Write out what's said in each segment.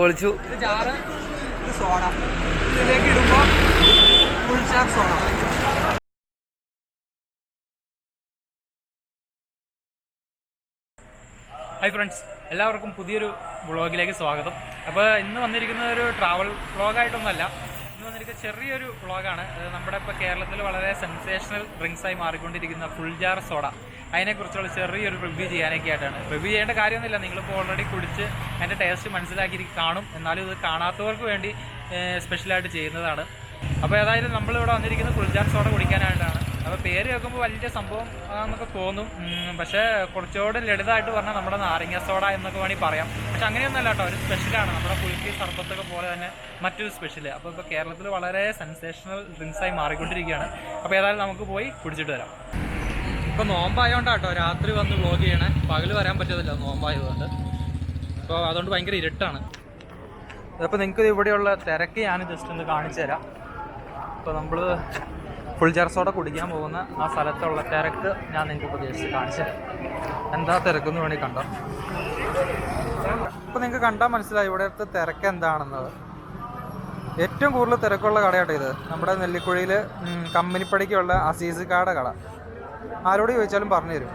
പൊളിച്ചു. Jar soda ഇതിലേക്ക് ഇടുമ്പോൾ full jar soda. Hi friends, എല്ലാവർക്കും പുതിയൊരു വ്ളോഗിലേക്ക് സ്വാഗതം. അപ്പോൾ ഇന്ന് വന്നിരിക്കുന്ന ഒരു ട്രാവൽ വ്ളോഗായിട്ടൊന്നുമല്ല, ഇന്ന് വന്നിരിക്കുന്ന ചെറിയൊരു വ്ളോഗാണ്. നമ്മുടെ ഇപ്പോൾ കേരളത്തിൽ വളരെ സെൻസേഷണൽ ഡ്രിങ്ക്സായി മാറിക്കൊണ്ടിരിക്കുന്ന ഫുൾ ജാർ സോഡ, അതിനെക്കുറിച്ചുള്ള ചെറിയൊരു റിവ്യൂ ചെയ്യാനൊക്കെ ആയിട്ടാണ്. റിവ്യൂ ചെയ്യേണ്ട കാര്യമൊന്നുമില്ല, നിങ്ങളിപ്പോൾ ഓൾറെഡി കുടിച്ച് അതിൻ്റെ ടേസ്റ്റ് മനസ്സിലാക്കി കാണും. എന്നാലും ഇത് കാണാത്തവർക്ക് വേണ്ടി സ്പെഷ്യലായിട്ട് ചെയ്യുന്നതാണ്. അപ്പോൾ ഏതായാലും നമ്മളിവിടെ വന്നിരിക്കുന്നത് ഫുൾ ജാർ സോഡ കുടിക്കാനായിട്ടാണ്. അപ്പോൾ പേര് കേൾക്കുമ്പോൾ വലിയ സംഭവം എന്നൊക്കെ തോന്നും, പക്ഷേ കുറച്ചുകൂടെ ലളിതമായിട്ട് പറഞ്ഞാൽ നമ്മുടെ നാരങ്ങ സോഡ എന്നൊക്കെ വേണമെങ്കിൽ പറയാം. പക്ഷെ അങ്ങനെയൊന്നുമല്ല കേട്ടോ, ഒരു സ്പെഷ്യലാണ്. നമ്മുടെ കുലുക്കി സർബത്തൊക്കെ പോലെ തന്നെ മറ്റൊരു സ്പെഷ്യൽ. അപ്പോൾ ഇപ്പോൾ കേരളത്തിൽ വളരെ സെൻസേഷണൽ ഡ്രിങ്ക്സായി മാറിക്കൊണ്ടിരിക്കുകയാണ്. അപ്പോൾ ഏതായാലും നമുക്ക് പോയി കുടിച്ചിട്ട് വരാം. ഇപ്പോൾ നോമ്പായതുകൊണ്ടാട്ടോ രാത്രി വന്ന് വ്ളോഗ് ചെയ്യണേ, പകൽ വരാൻ പറ്റത്തില്ല നോമ്പായതുകൊണ്ട്. അപ്പോൾ അതുകൊണ്ട് ഭയങ്കര ഇരുട്ടാണ്. അപ്പോൾ നിങ്ങൾക്ക് ഇവിടെയുള്ള തിരക്ക് ഞാൻ ജസ്റ്റ് ഒന്ന് കാണിച്ചു തരാം. ഇപ്പോൾ നമ്മൾ ഫുൾ ജാർ സോഡ കുടിക്കാൻ പോകുന്ന ആ സ്ഥലത്തുള്ള തിരക്ക് ഞാൻ നിങ്ങൾക്ക് ഇപ്പോൾ ജസ്റ്റ് കാണിച്ചു തരാം. എന്താ തിരക്കെന്ന് വേണമെങ്കിൽ കണ്ടോ. ഇപ്പോൾ നിങ്ങൾക്ക് കണ്ടാൽ മനസ്സിലായി ഇവിടുത്തെ തിരക്ക് എന്താണെന്നത്. ഏറ്റവും കൂടുതൽ തിരക്കുള്ള കടയാട്ടോ ഇത്. നമ്മുടെ നെല്ലിക്കുഴിയിൽ കമ്പനിപ്പടിക്കുള്ള അസീസിക്കാടെ കട. ആരോട് ചോദിച്ചാലും പറഞ്ഞു തരും.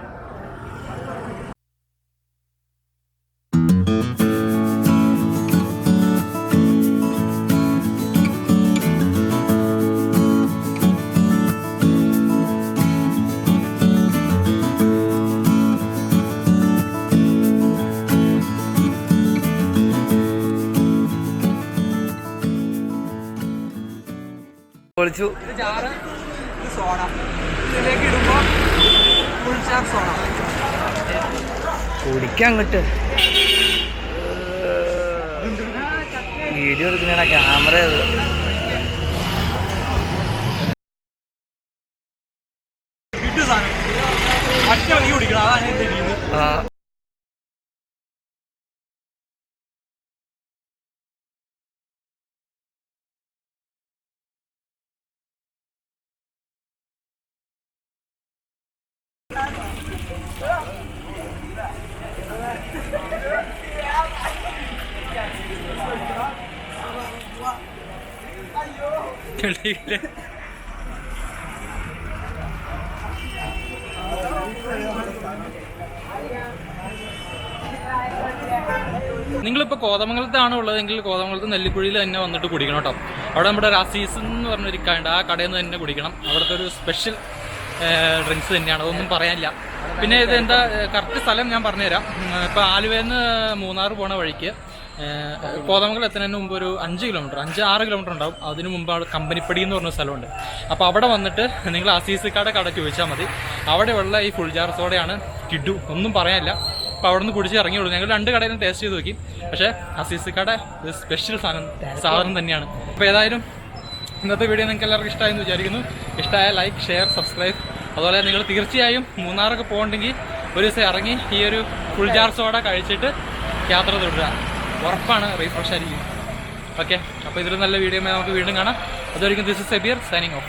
പൊളിച്ചു. ജാറ് സോഡ ഇതിലേക്ക് ഇടുമ്പോൾ ഫുൾ ജാർ സോഡ. കുടിക്കാൻ അങ്ങോട്ട് വീഡിയോ എടുക്കുന്ന ക്യാമറ കിട്ടു സാധനം ഒറ്റ വഴി കുടിക്കണം, അതാണ് എൻ്റെ രീതി. നിങ്ങളിപ്പോൾ കോതമംഗലത്താണ് ഉള്ളതെങ്കിൽ കോതമംഗലത്ത് നെല്ലിക്കുഴിയിൽ തന്നെ വന്നിട്ട് കുടിക്കണം കേട്ടോ. അവിടെ നമ്മുടെ റസീസ് എന്ന് പറഞ്ഞൊരു കട, ആ കടയിൽ നിന്ന് തന്നെ കുടിക്കണം. അവിടുത്തെ ഒരു സ്പെഷ്യൽ ഡ്രിങ്ക്സ് തന്നെയാണ്, അതൊന്നും പറയാനില്ല. പിന്നെ ഇത് എന്താ കറക്റ്റ് സ്ഥലം ഞാൻ പറഞ്ഞുതരാം. ഇപ്പോൾ ആലുവയിൽ നിന്ന് മൂന്നാർ പോണ വഴിക്ക് കോതമംഗലം എത്തുന്നതിന് മുമ്പ് ഒരു 5-6 കിലോമീറ്റർ ഉണ്ടാവും. അതിന് മുമ്പ് അവിടെ കമ്പനിപ്പടി എന്ന് പറഞ്ഞ സ്ഥലമുണ്ട്. അപ്പോൾ അവിടെ വന്നിട്ട് നിങ്ങൾ അസീസിക്കാടെ കട ചോദിച്ചാൽ മതി. അവിടെയുള്ള ഈ ഫുൾ ജാർ സോഡയാണ് കിഡു, ഒന്നും പറയാനില്ല. അപ്പോൾ അവിടെ നിന്ന് കുടിച്ച് ഇറങ്ങിയുള്ളൂ. ഞങ്ങൾ 2 കടയിലും ടേസ്റ്റ് ചെയ്ത് നോക്കി, പക്ഷേ അസീസിക്കാടെ ഒരു സ്പെഷ്യൽ സാധനം തന്നെയാണ്. അപ്പോൾ ഏതായാലും ഇന്നത്തെ വീഡിയോ നിങ്ങൾക്ക് എല്ലാവർക്കും ഇഷ്ടമായെന്ന് വിചാരിക്കുന്നു. ഇഷ്ടമായ ലൈക്ക്, ഷെയർ, സബ്സ്ക്രൈബ്. അതുപോലെ നിങ്ങൾ തീർച്ചയായും മൂന്നാറൊക്കെ പോകണമെങ്കിൽ ഒരു ദിവസം ഇറങ്ങി ഈ ഒരു ഫുൾ ജാർ സോഡ കഴിച്ചിട്ട് യാത്ര തുടരുക. ഉറപ്പാണ് റീഫ്രഷ് ആയിരിക്കും. ഓക്കെ, അപ്പോൾ ഇതിൽ നല്ല വീഡിയോ നമുക്ക് വീണ്ടും കാണാം. അതുവരെയും ദിസ് ഇസ് സെബിയർ സൈനിങ് ഓഫ്.